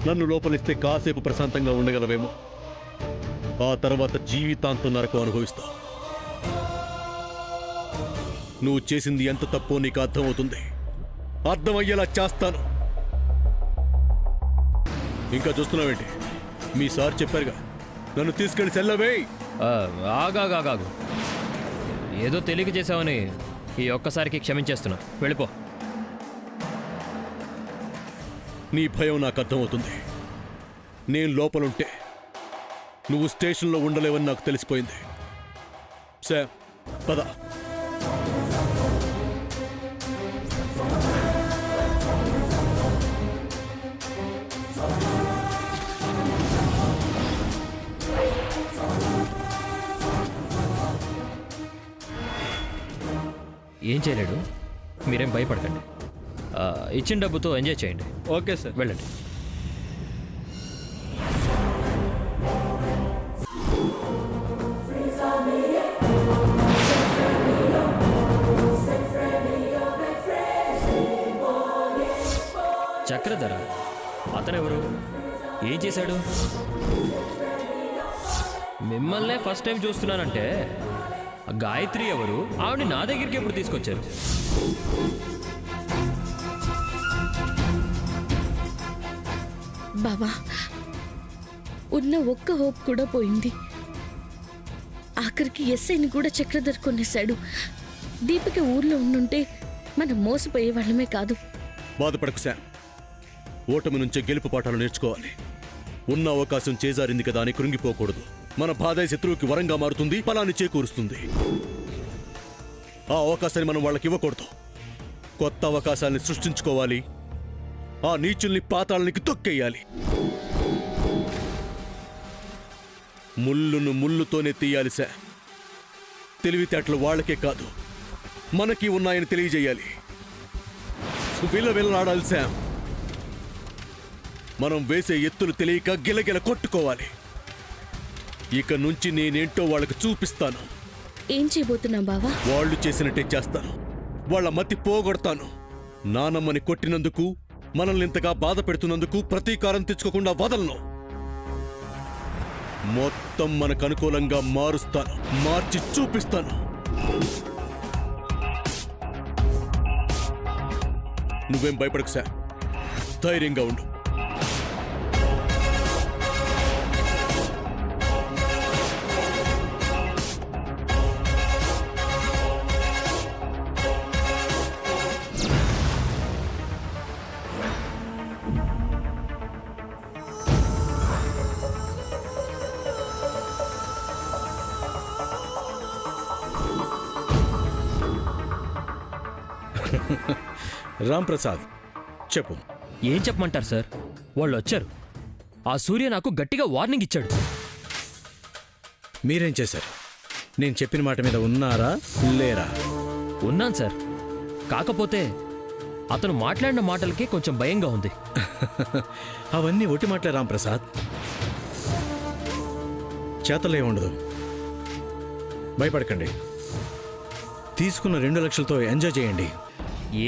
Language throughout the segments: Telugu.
నన్ను లోపలిస్తే కాసేపు ప్రశాంతంగా ఉండగలవేమో, ఆ తర్వాత జీవితాంతం నరకం అనుభవిస్తావు. నువ్వు చేసింది ఎంత తప్పో నీకు అర్థమవుతుంది. అర్థమయ్యేలా చేస్తాను. ఇంకా చూస్తున్నావేంటి? మీ సార్ చెప్పారుగా, నన్ను తీసుకెళ్లి సెల్లవే. ఆగాగాగాగు, ఏదో తెలియక చేసావని ఈ ఒక్కసారికి క్షమించేస్తున్నా. వెళ్ళిపో. నీ భయం నాకు అర్థమవుతుంది. నేను లోపలుంటే నువ్వు స్టేషన్లో ఉండలేవని నాకు తెలిసిపోయింది. సార్, పద. ఏం చేయలేడు, మీరేం భయపడకండి. ఇచ్చిన డబ్బుతో ఎంజాయ్ చేయండి. ఓకే సార్, వెళ్ళండి. చక్రధర అతనెవరు? ఏం చేశాడు? మిమ్మల్నే ఫస్ట్ టైం చూస్తున్నానంటే గాయత్రి ఎవరు? ఆవిడ నా దగ్గరికి ఎప్పుడు తీసుకొచ్చారు? బాబా, ఉన్న ఒక్క హోప్ కూడా పోయింది. ఆఖరికి ఎస్ఐని కూడా చక్రధర్ కొనేశాడు. దీపిక ఊర్లో ఉండుంటే మనం మోసపోయే వాళ్ళమే కాదు. బాధపడకు శామ్. ఓటమి నుంచే గెలుపు పాఠాలు నేర్చుకోవాలి. ఉన్న అవకాశం చేజారింది కదా అని కృంగిపోకూడదు. మన బాధ శత్రువుకి వరంగా మారుతుంది, ఫలాన్ని చేకూరుస్తుంది. ఆ అవకాశాన్ని మనం వాళ్ళకి ఇవ్వకూడదు. కొత్త అవకాశాన్ని సృష్టించుకోవాలి. ఆ నీచుల్ని పాతాళానికి తొక్కేయాలి. ముళ్ళును ముళ్ళుతోనే తీయాలి శామ్. తెలివితేటలు వాళ్ళకే కాదు, మనకి ఉన్నాయని తెలియజేయాలి. విలవిల్లాడాలి శామ్. మనం వేసే ఎత్తులు తెలియక గిలగిల కొట్టుకోవాలి. ఇక నుంచి నేనేంటో వాళ్ళకి చూపిస్తాను. ఏం చేయబోతున్నాం బావా? వాళ్ళు చేసినట్టే చేస్తాను. వాళ్ళ మతి పోగొడతాను. నానమ్మని కొట్టినందుకు, మనల్ని ఇంతగా బాధ పెడుతున్నందుకు ప్రతీకారం తెచ్చుకోకుండా వదలను. మొత్తం మనకు అనుకూలంగా మారుస్తాను, మార్చి చూపిస్తాను. నువ్వేం భయపడకు సార్, ధైర్యంగా ఉండు. రామ్ ప్రసాద్, చెప్పు. ఏం చెప్పమంటారు సార్? వాళ్ళు వచ్చారు. ఆ సూర్య నాకు గట్టిగా వార్నింగ్ ఇచ్చాడు. మీరేం చేశారు? నేను చెప్పిన మాట మీద ఉన్నారా లేరా? ఉన్నాను సార్. కాకపోతే అతను మాట్లాడిన మాటలకే కొంచెం భయంగా ఉంది. అవన్నీ ఒట్టి మాటలే రాంప్రసాద్. చేతలే ఉండదు. భయపడకండి. తీసుకున్న 2 లక్షలతో ఎంజాయ్ చేయండి.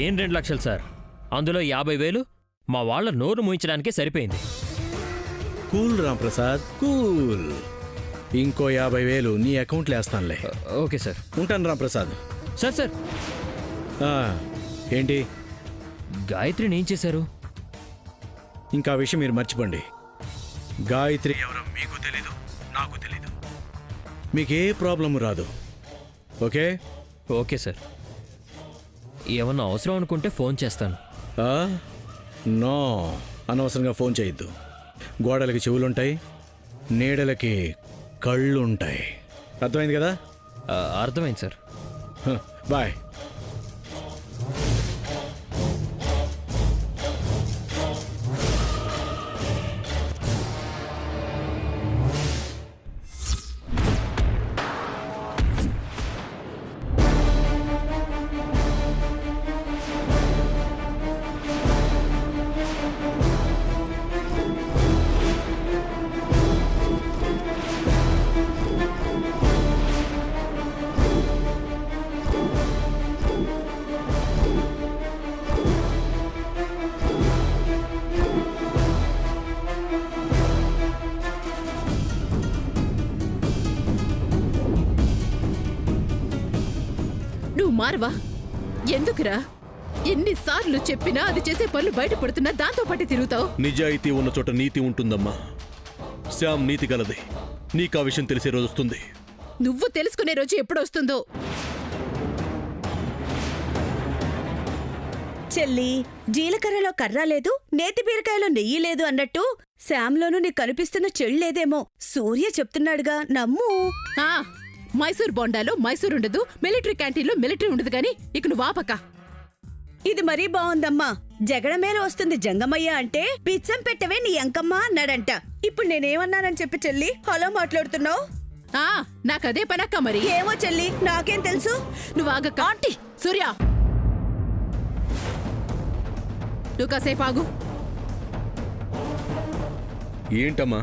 ఏం 2 లక్షలు సార్? అందులో 50,000 మా వాళ్ళ నోరు మూయించడానికే సరిపోయింది. Cool Ramprasad, cool. ఇంకో 50,000 నీ అకౌంట్లో వేస్తానులే. Okay sir. ఉంటాను రాంప్రసాద్. సార్ సార్, ఏంటి? గాయత్రిని ఏం చేశారు? ఇంకా విషయం మీరు మర్చిపోండి. గాయత్రి ఎవరో మీకు తెలీదు, నాకు తెలీదు. మీకే ప్రాబ్లం రాదు. ఓకే? Okay sir. ఏమన్నా అవసరం అనుకుంటే ఫోన్ చేస్తాను. నో, అనవసరంగా ఫోన్ చేయొద్దు. గోడలకి చెవులుంటాయి, నీడలకి కళ్ళుంటాయి. అర్థమైంది కదా? అర్థమైంది సార్. బాయ్. మారవా? ఎందుకురా? ఎన్నిసార్లు చెప్పినా అది చేసే పనులు బయటపడుతున్నా దాంతో పాటు తిరుగుతావు. నిజాయితీ ఉన్న చోట నీతి ఉంటుందమ్మా. శ్యామ్ నీతి గలది. నీకా విషయం తెలిసే రోజు వస్తుంది. నువ్వు తెలుసుకునే రోజు ఎప్పుడొస్తుందో. చెల్లి, జీలకర్రలో కర్ర లేదు, నేతి బీరకాయలో నెయ్యి లేదు అన్నట్టు శ్యామ్లోనూ నీకు కనిపిస్తున్న చెల్లేదేమో. సూర్య చెప్తున్నాడుగా, నమ్ము. ఆ, మైసూర్ బొండాలో మైసూర్ ఉండదు, మిలిటరీ క్యాంటీన్లో మిలిటరీ ఉండదు గాని ఇక నువ్వు ఆపక. ఇది మరీ బావుందమ్మా. జగడమేల వస్తుంది జంగమయ్య అంటే పిచ్చం పెట్టవే నీ అంకమ్మ అన్నాడంట. ఇప్పుడు నేనేమన్నానని చెప్పి చెల్లి హలో మాట్లాడుతున్నావు? ఆ, నాకదే పనక్క మరి. ఏమో చెల్లి, నాకేం తెలుసు. నువ్వు ఆగక్క. ఆంటీ సూర్య, నువ్వు కాసేపు ఆగు. ఏంటమ్మా?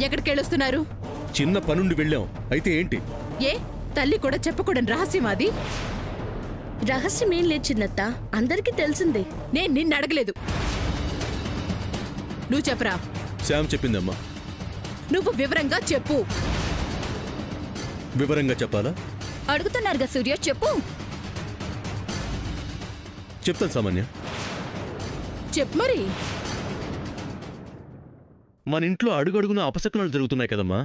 ఎక్కడికెళ్ళొస్తున్నారు? చిన్న పనుండి వెళ్ళాం. అయితే ఏంటి? ఏ తల్లి కూడా చెప్పకూడని రహస్యం అది? రహస్యం ఏం లేదు చిన్నత్త, అందరికీ తెలిసిందే. నేను నిన్ను అడగలేదు, నువ్వు చెప్పరా. శ్యామ్ చెప్పిందమ్మా. నువ్వు వివరంగా చెప్పు. వివరంగా చెప్పాలా? అడుగుతున్నారుగా సూర్య, చెప్పు. చెప్తాను సామాన్య. చెప్పు మరి. మన ఇంట్లో అడుగడుగున అపశకునాలు జరుగుతున్నాయి కదమ్మా.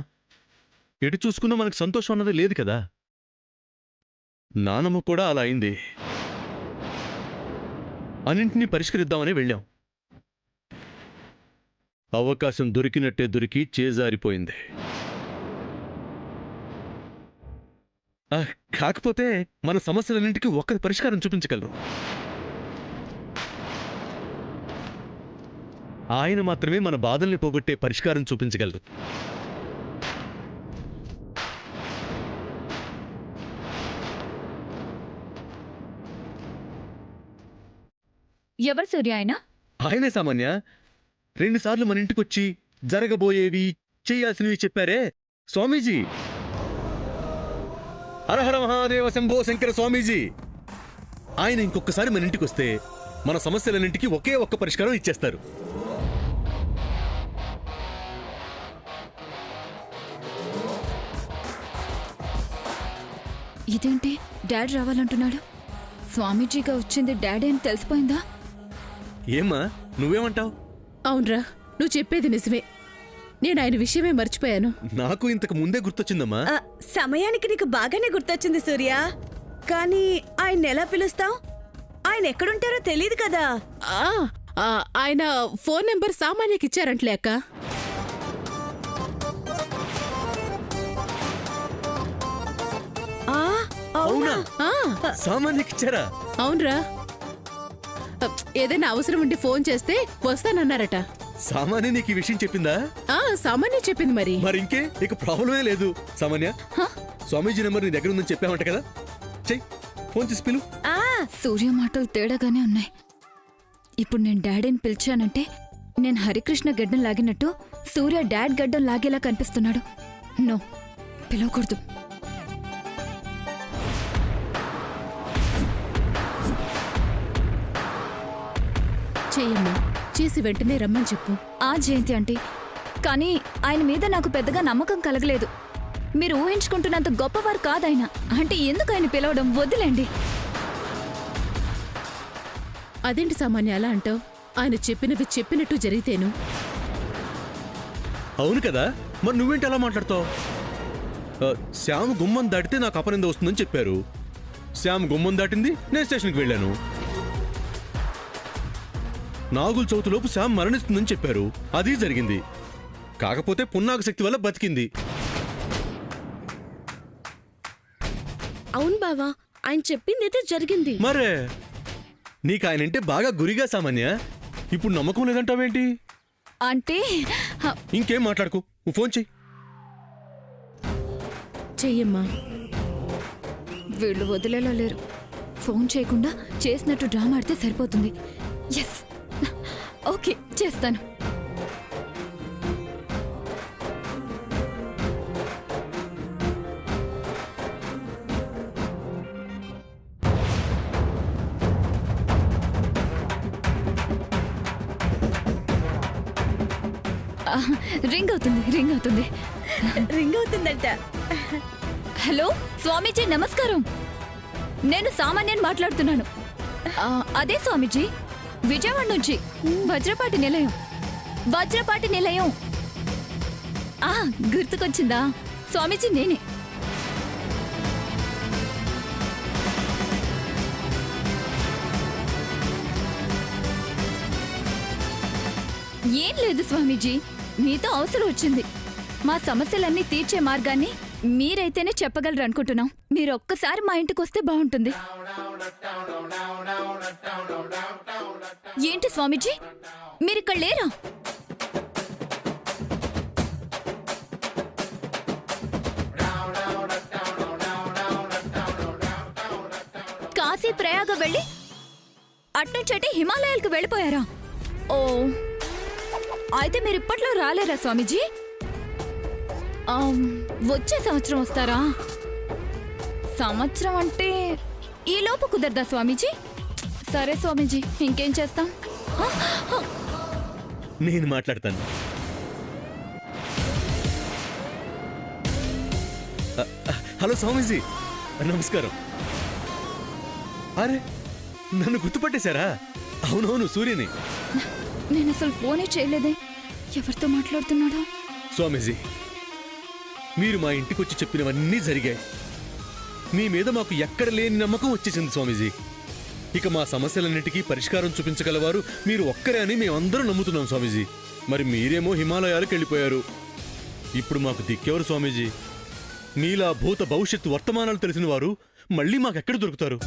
ఎటు చూసుకున్నా మనకు సంతోషం అన్నది లేదు కదా. నానమ్మ కూడా అలా అయింది. అన్నింటినీ పరిష్కరిద్దామని వెళ్ళాం. అవకాశం దొరికినట్టే దొరికి చేజారిపోయింది. కాకపోతే మన సమస్యలన్నింటికీ ఒక్కరి పరిష్కారం చూపించగలరు. ఆయన మాత్రమే మన బాధల్ని పోగొట్టే పరిష్కారం చూపించగలరు. ఎవరు సూర్య ఆయన? ఆయనే సామాన్య. 2 సార్లు మన ఇంటికొచ్చి జరగబోయేవి చేయాల్సినవి చెప్పారే స్వామీజీ. హరహర మహాదేవ శంభో శంకర స్వామీజీ. ఆయన ఇంకొకసారి మన ఇంటికొస్తే మన సమస్యలన్నింటికీ ఒకే ఒక్క పరిష్కారం ఇచ్చేస్తారు. ఇదేంటి డాడ్ రావాలంటున్నాడు? స్వామీజీగా వచ్చింది డాడీ అని తెలిసిపోయిందా? ఏమ్మా నువ్వేమంటావు? అవునరా, నువ్వు చెప్పేది నిజమే. నేను ఆయన విషయమే మర్చిపోయాను. నాకు ఇంతకు ముందే గుర్తొచ్చిందమ్మా. సమయానికి నీకు బాగానే గుర్తొచ్చింది సూర్య. కానీ ఆయన ఎలా పిలుస్తావు? ఆయన ఎక్కడుంటారో తెలియదు కదా. ఆయన ఫోన్ నెంబర్ సామాన్యకి ఇచ్చారంటలే అక్క. అవునా? సామాన్యకిచ్చారా? అవునరా, ఏదైనా అవసరం ఉండి ఫోన్ చేస్తే వస్తానన్నారట. సామాన్య నీకు ఈ విషయం చెప్పిందా? సామాన్య చెప్పింది మరి. మరి ఇంకే ఇక ప్రాబ్లమే లేదు. సామాన్య, స్వామీజీ నెంబర్ నీ దగ్గర ఉందని చెప్పామంట కదా, చెయ్యి, ఫోన్ చేసి పిలు. సూర్య మాటలు తేడాగానే ఉన్నాయి. ఇప్పుడు నేను డాడీని పిలిచానంటే నేను హరికృష్ణ గడ్డం లాగినట్టు సూర్య డాడ్ గడ్డం లాగేలా కనిపిస్తున్నాడు. నో, పిలవకూడదు. చెయ్యమ్మా, చేసి వెంటనే రమ్మని చెప్పు. ఆ జయంతి ఆంటీ, కానీ ఆయన మీద నాకు పెద్దగా నమ్మకం కలగలేదు. మీరు ఊహించుకుంటున్నంత గొప్పవారు కాదాయన. అంటే ఎందుకు ఆయన పిలవడం? వద్దులేండి. అదేంటి సామాన్య అలా అంటావు? ఆయన చెప్పినవి చెప్పినట్టు జరిగితేను. అవును కదా, మరి నువ్వేంటి అలా మాట్లాడతావు? శ్యామ్ గుమ్మం దాటితే నాకు అపనింద వస్తుందని చెప్పారు. శ్యామ్ గుమ్మం దాటింది, నేను స్టేషన్కి వెళ్ళాను. నాగుల చవితిలోపు శ్యామ్ మరణిస్తుందని చెప్పారు. అది జరిగింది. కాకపోతే పున్నాగ శక్తి వల్ల బతికింది. అవును బావా, ఆయన చెప్పిందైతే జరిగింది. మరే నీకు ఆయనంటే బాగా గురిగా సామాన్య. ఇప్పుడు నమ్మకం లేదంటావేంటి? అంటే ఇంకేం మాట్లాడుకో, నువ్వు ఫోన్ చెయ్యి. చెయ్యమ్మా. వీళ్ళు వదిలేలా లేరు. ఫోన్ చేయకుండా చేసినట్టు డ్రామా ఆడితే సరిపోతుంది. ఎస్, ఓకే, చేస్తాను. రింగ్ అవుతుంది, రింగ్ అవుతుంది. రింగ్ అవుతుందంట. హలో స్వామీజీ, నమస్కారం. నేను సామాన్యని మాట్లాడుతున్నాను. అదే స్వామీజీ, విజయవాడ నుంచి వజ్రపాటి నిలయం. వజ్రపాటి నిలయం. గుర్తుకొచ్చిందా? స్వామీజీ నేనే. ఏం లేదు స్వామీజీ, మీతో అవసరం వచ్చింది. మా సమస్యలన్నీ తీర్చే మార్గాన్ని మీరైతేనే చెప్పగలరు అనుకుంటున్నాం. మీరు ఒక్కసారి మా ఇంటికి వస్తే బాగుంటుంది. ఏంటి స్వామీజీ, మీరిక్కడ లేరా? కాశీ ప్రయాగ వెళ్ళి అట్నుంచటే హిమాలయాలకు వెళ్ళిపోయారా? ఓ, అయితే మీరు ఇప్పట్లో రాలేరా స్వామీజీ? వచ్చే సంవత్సరం వస్తారా? సంవత్సరం అంటే ఈ లోపు కుదరదా స్వామీజీ? సరే స్వామీజీ, ఇంకేం చేస్తాం? నేను మాట్లాడతాను. హలో స్వామీజీ, నమస్కారం. అరే, నన్ను గుర్తుపట్టేశారా? అవునవును, సూర్యని. నేను అసలు ఫోనే చేయలేదే. ఎవరితో మాట్లాడుతున్నాడో? స్వామీజీ, మీరు మా ఇంటికి వచ్చి చెప్పినవన్నీ జరిగాయి. మీ మీద మాకు ఎక్కడ లేని నమ్మకం వచ్చేసింది స్వామీజీ. ఇక మా సమస్యలన్నిటికీ పరిష్కారం చూపించగలవారు మీరు ఒక్కరే అని మేమందరం నమ్ముతున్నాం స్వామీజీ. మరి మీరేమో హిమాలయాలకు వెళ్ళిపోయారు. ఇప్పుడు మాకు దిక్కెవరు స్వామీజీ? మీలా భూత భవిష్యత్తు వర్తమానాలు తెలిసిన వారు మళ్ళీ మాకెక్కడ దొరుకుతారు?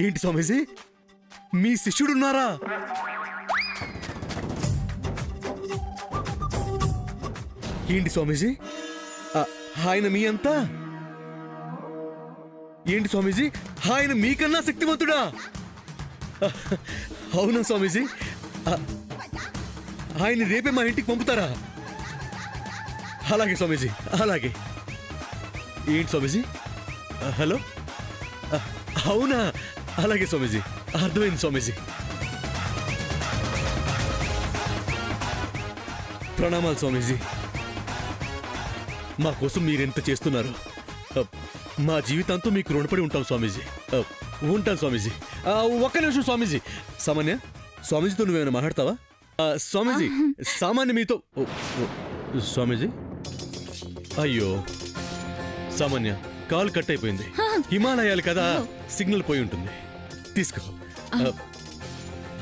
ఏంటి స్వామీజీ, మీ శిష్యుడున్నారా? ఏంటి స్వామీజీ, ఆయన మీ అంతా? ఏంటి స్వామీజీ, ఆయన మీకన్నా శక్తివంతుడా? అవునా స్వామీజీ, ఆయన రేపే మా ఇంటికి పంపుతారా? అలాగే స్వామీజీ, అలాగే. ఏంటి స్వామీజీ, హలో, అవునా? అలాగే స్వామీజీ, అర్థమైంది స్వామీజీ. ప్రణామాలు స్వామీజీ. మా కోసం మీరెంత చేస్తున్నారు. మా జీవితాంతో మీకు రుణపడి ఉంటాం స్వామీజీ. ఉంటాను స్వామీజీ. ఒక్క నిమిషం స్వామీజీ. సామాన్య, స్వామీజీతో నువ్వేమైనా మాట్లాడతావా? స్వామీజీ, సామాన్య మీతో. స్వామీజీ, అయ్యో సామాన్య, కాల్ కట్ అయిపోయింది. హిమాలయాలు కదా, సిగ్నల్ పోయి ఉంటుంది. తీసుకో.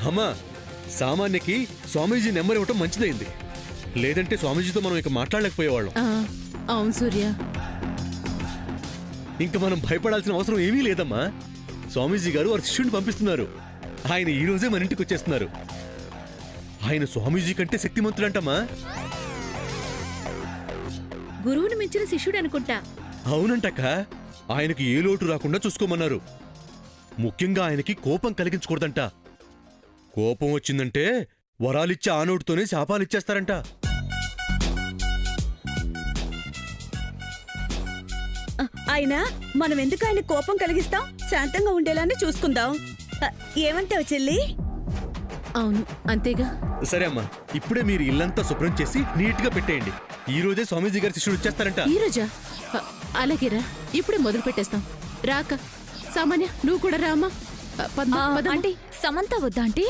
అమ్మా, సామాన్యకి స్వామీజీ నెంబర్ ఇవ్వటం మంచిదైంది. లేదంటే స్వామీజీతో మనం ఇక మాట్లాడలేకపోయేవాళ్ళం. అవును సూర్య, ఇంకా మనం భయపడాల్సిన అవసరం ఏమీ లేదమ్మా. స్వామీజీ గారు వారి శిష్యుడిని పంపిస్తున్నారు. ఆయన ఈ రోజే మన ఇంటికి వచ్చేస్తున్నారు. ఆయన స్వామీజీ కంటే శక్తిమంతుడంటమ్మా. గురువుని మించిన శిష్యుడు అనుకుంటా. అవునంటక్క. ఆయనకి ఏ లోటు రాకుండా చూసుకోమన్నారు. ముఖ్యంగా ఆయనకి కోపం కలిగించకూడదంట. కోపం వచ్చిందంటే వరాలిచ్చే ఆ నోటితోనే శాపాలిచ్చేస్తారంట. అయినా మనం ఎందుకు ఆయన కోపం కలిగిస్తాం? శాంతంగా ఉండేలానే చూసుకుందాం. ఏమంటావు చెల్లి? అవును, అంతేగా. సరే అమ్మా, ఇప్పుడే మీరు ఇల్లంతా శుభ్రం చేసి నీట్ గా పెట్టేయండి. ఈ రోజే స్వామీజీ గారి శిష్యుడు వచ్చేస్తారంట. ఈ రోజా? అలాగేరా, ఇప్పుడే మొదలు పెట్టేస్తాం. రాక సామాన్య, నువ్వు కూడా రామా. అంటే సమంత వద్దా? అంటే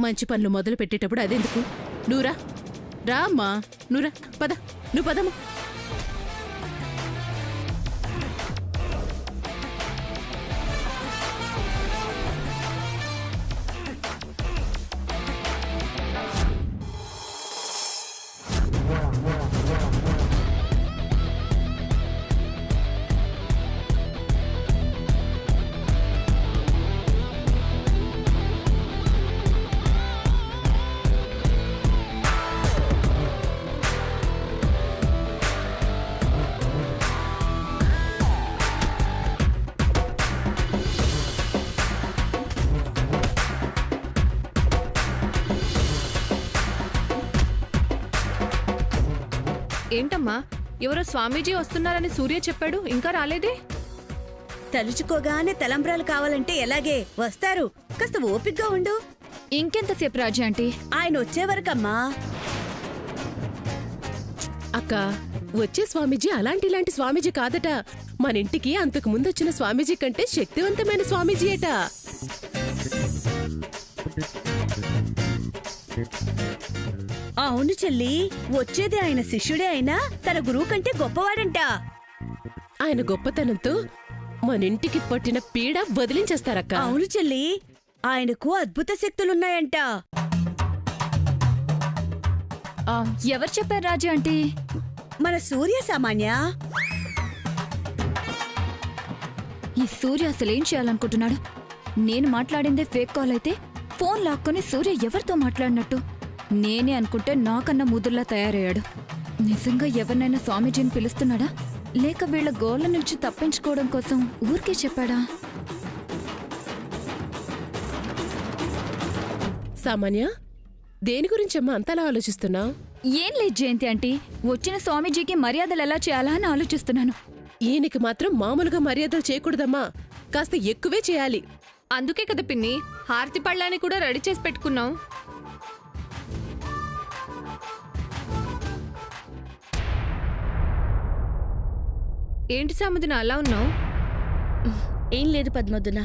మంచి పనులు మొదలు పెట్టేటప్పుడు అదెందుకు? నువ్వురా, రామ్మా, నువ్వురా, పద, నువ్వు పదమ్మా. ఏంటమ్మా, ఎవరో స్వామీజీ వస్తున్నారని సూర్య చెప్పాడు, ఇంకా రాలేదే? తలుచుకోగానే తలంబ్రాలు కావాలంటే ఎలాగే వస్తారు. కాస్త ఓపిగ్గా ఉండు. ఇంకెంతసేపు రాజీ ఆంటీ? ఆయన వచ్చే వరకమ్మా. అక్క, వచ్చే స్వామీజీ ఇలాంటి స్వామీజీ కాదట. మన ఇంటికి అంతకు ముందు వచ్చిన స్వామీజీ కంటే శక్తివంతమైన స్వామీజీ అట. అవును చెల్లి, వచ్చేది ఆయన శిష్యుడే అయినా తన గురువు కంటే గొప్పవాడంట. ఆయన గొప్పతనంతో మన ఇంటికి పట్టిన పీడ వదిలించేస్తారక్క. అవును చెల్లి, ఆయనకు అద్భుత శక్తులున్నాయంట. ఎవరు చెప్పారు రాజీ ఆంటీ? మన సూర్య సామాన్య. ఈ సూర్య అసలేం చేయాలనుకుంటున్నాడు? నేను మాట్లాడిందే ఫేక్ కాల్ అయితే ఫోన్ లాక్కొని సూర్య ఎవరితో మాట్లాడినట్టు? నేనే అనుకుంటే నాకన్నా ముదుర్లా తయారయ్యాడు. నిజంగా ఎవరినైనా స్వామీజీని పిలుస్తున్నాడా, లేక వీళ్ళ గోళ్ల నుంచి తప్పించుకోవడం కోసం ఊరికే చెప్పాడా? సామాన్య, దేని గురించమ్మా అంతలా ఆలోచిస్తున్నావు? ఏం లేదు జయంతి ఆంటీ, వచ్చిన స్వామీజీకి మర్యాదలు ఎలా చేయాలా అని ఆలోచిస్తున్నాను. ఈయనకి మాత్రం మామూలుగా మర్యాదలు చేయకూడదమ్మా, కాస్త ఎక్కువే చేయాలి. అందుకే కదా పిన్ని హారతి పళ్ళాన్ని కూడా రెడీ చేసి పెట్టుకున్నాం. ఏంటి సాముదిన అలా ఉన్నావు? ఏం లేదు పద్మదున,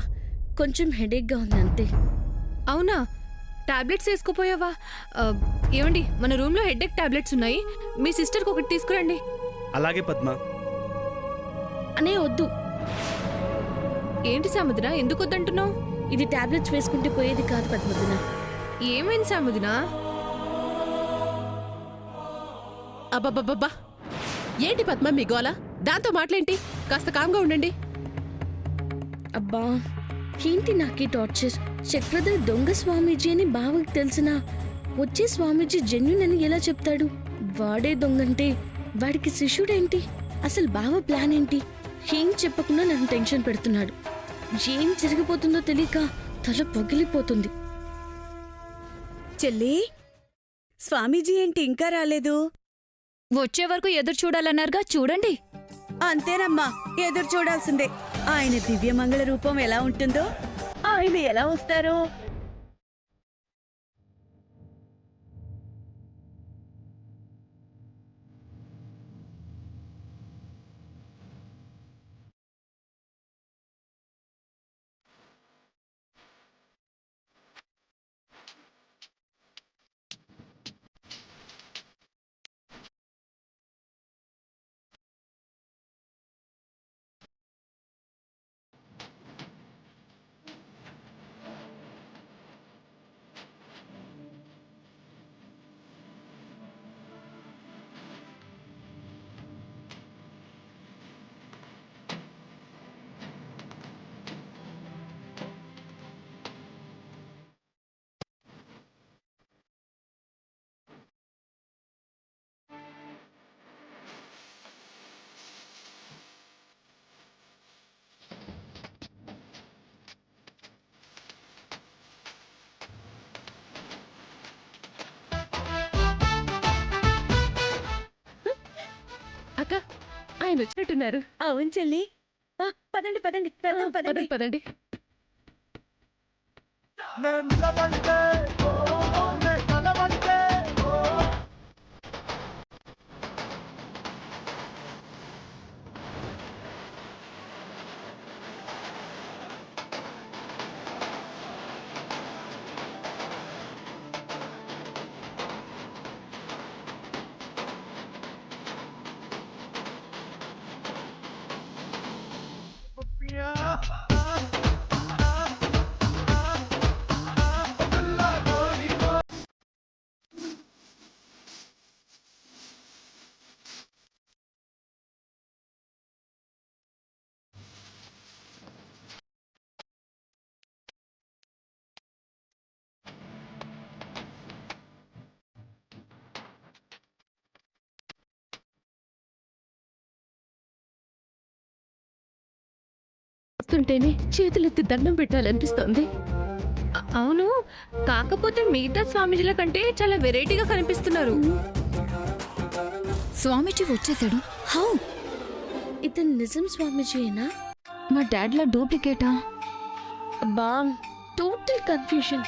కొంచెం హెడేక్గా ఉంది అంతే. అవునా, టాబ్లెట్స్ వేసుకోపోయావా? ఏమండి, మన రూమ్లో హెడేక్ టాబ్లెట్స్ ఉన్నాయి, మీ సిస్టర్కి ఒకటి తీసుకురండి. అలాగే పద్మ. అనే వద్దు. ఏంటి సాముదిన, ఎందుకు వద్దంటున్నావు? ఇది టాబ్లెట్స్ వేసుకుంటే పోయేది కాదు పద్మదున. ఏమైంది సాముదిన? అబ్బబ్బబ్బబ్బా, ఏంటి పద్మ మీ గోల? దాంతో మాటలేంటి? కాస్త కామ్గా ఉండండి. అబ్బా, ఏంటి నాకీ టార్చర్? చక్రధర్ దొంగ స్వామీజీ అని బావకి తెలిసినా వచ్చే స్వామీజీ జెన్యున్ అని ఎలా చెప్తాడు? వాడే దొంగంటే వాడికి శిష్యుడేంటి? అసలు బావ ప్లాన్ ఏంటి? ఏం చెప్పకుండా నన్ను టెన్షన్ పెడుతున్నాడు. ఏం జరిగిపోతుందో తెలియక తల పగిలిపోతుంది. చెల్లి, స్వామీజీ ఏంటి ఇంకా రాలేదు? వచ్చే వరకు ఎదురు చూడాలన్నారుగా, చూడండి. అంతేనమ్మా, ఎదురు చూడాల్సిందే. ఆయన దివ్యమంగళ రూపం ఎలా ఉంటుందో, ఆయన ఎలా వస్తారో. అక్క, ఆయన వచ్చినట్టున్నారు. అవును చెల్లి, పదండి పదండి పదండి. పదండి. చూస్తుంటేనే చేతులెత్తి దండం పెట్టాలనిపిస్తోంది. అవును, కాకపోతే మిగతా స్వామీజీల కంటే చాలా వెరైటీగా కనిపిస్తున్నారు. స్వామీజీ వచ్చేసాడు. హౌ? ఇతను నిజం స్వామీజీయేనా? మా డాడ్లా డూప్లికేటా? అబ్బా, టోటల్ కన్ఫ్యూజన్.